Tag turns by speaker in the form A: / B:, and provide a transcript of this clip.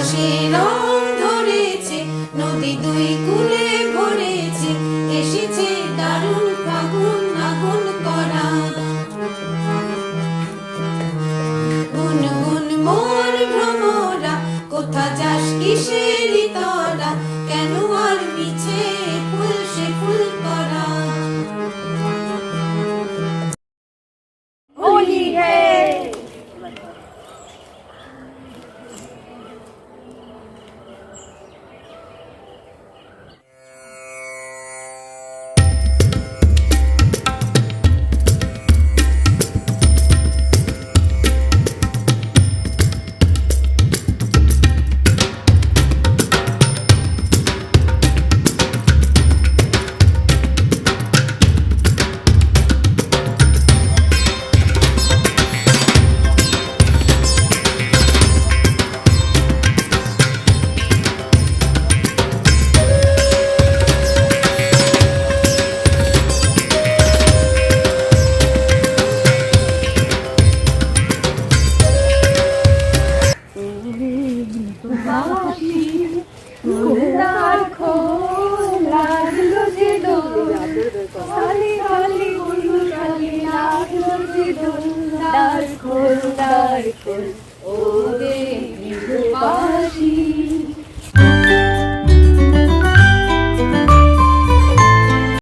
A: আকাশে রং ধরেছে, নদী দুই কূলে ভরেছে, এসেছে দারুণ ফাগুন আগুন করা। গুনগুন মোর ভ্রমরা, কোথা যাস কিসেরি তরা, কেন আর মিছে ফুল সে ফুল করা।
B: होली है। Oh,